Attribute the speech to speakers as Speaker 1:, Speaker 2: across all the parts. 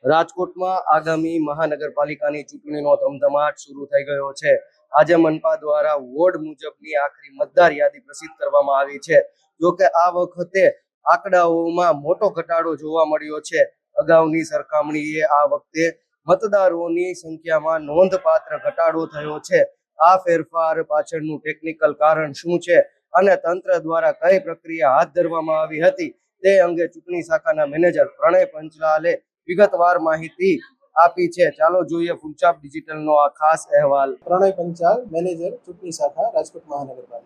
Speaker 1: રાજકોટમાં આગામી મહાનગરપાલિકાની ચૂંટણીનો ધમધમાટ શરૂ થઈ ગયો છે। આજે મનપા દ્વારા વોર્ડ મુજબની આખરી મતદાર યાદી પ્રસિદ્ધ કરવામાં આવી છે। જો કે આ વખતે આંકડાઓમાં મોટો ઘટાડો જોવા મળ્યો છે। અગાઉની સરખામણીએ આ વખતે મતદારોની સંખ્યામાં નોંધપાત્ર ઘટાડો થયો છે। આ ફેરફાર પાછળનું ટેકનિકલ કારણ શું છે અને તંત્ર દ્વારા કઈ પ્રક્રિયા હાથ ધરવામાં આવી હતી તે અંગે ચૂંટણી શાખાના મેનેજર પ્રણય પંચાલે વિગતવાર માહિતી આપી છે। ચાલો જોઈએ ફૂલચાપ ડિજિટલનો આ ખાસ અહેવાલ।
Speaker 2: પ્રણય પંચાલ, મેનેજર ચૂંટણી શાખા રાજકોટ મહાનગરપાલિકા।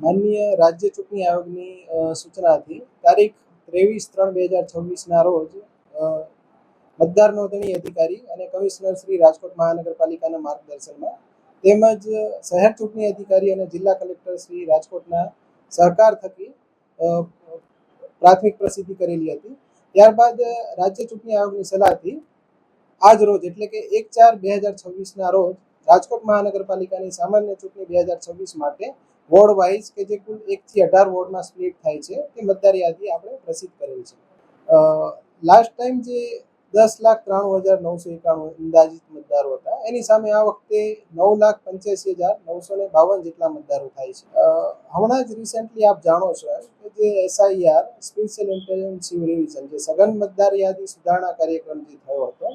Speaker 2: માનનીય રાજ્ય ચૂંટણી આયોગની સૂચનાથી તારીખ 23/3/2026ના રોજ મતદાર નોંધણી અધિકારી અને કમિશનર શ્રી રાજકોટ મહાનગરપાલિકાના માર્ગદર્શનમાં તેમજ શહેર ચૂંટણી અધિકારી અને જિલ્લા કલેક્ટર શ્રી રાજકોટના સહકાર થકી પ્રાથમિક પ્રસિદ્ધિ કરેલી હતી। ત્યારબાદ રાજ્ય ચૂંટણી આયોગની સલાહથી આજ રોજ એટલે કે 1/4/2026ના રોજ રાજકોટ મહાનગરપાલિકાની સામાન્ય ચૂંટણી 2026 માટે વોર્ડ વાઇઝ કે જે કુલ 1 થી 18 વોર્ડમાં સ્પ્લિટ થાય છે તે મતદાર યાદી આપણે પ્રસિદ્ધ કરેલ છે। લાસ્ટ ટાઈમ જે 10,93,991 અંદાજિત મતદારો હતા એની સામે આ વખતે 9,85,952 જેટલા મતદારો થાય છે। હમણાં જ રિસેન્ટલી આપ જાણો છો કે જે SIR સ્પેશિયલ ઇન્ટેન્સિવ રિવિઝન જે સઘન મતદાર યાદી સુધારણા કાર્યક્રમ જે થયો હતો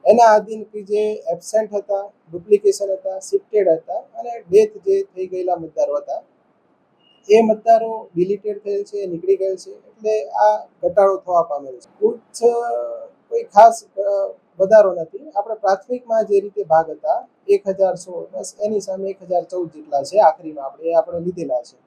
Speaker 2: એના આધીન જે એબસેન્ટ હતા, ડુપ્લિકેશન હતા, શિફ્ટેડ હતા અને ડેથ જે થઈ ગયેલા મતદારો હતા એ મતદારો ડિલીટેડ થયેલ છે, નીકળી ગયેલ છે, એટલે આ ઘટાડો થવા પામેલ છે। કોઈ ખાસ વધારો નથી। આપણે પ્રાથમિકમાં જે રીતે ભાગ હતા 1,016 બસ એની સામે 1,014 જેટલા છે આખરીમાં આપણે લીધેલા છે।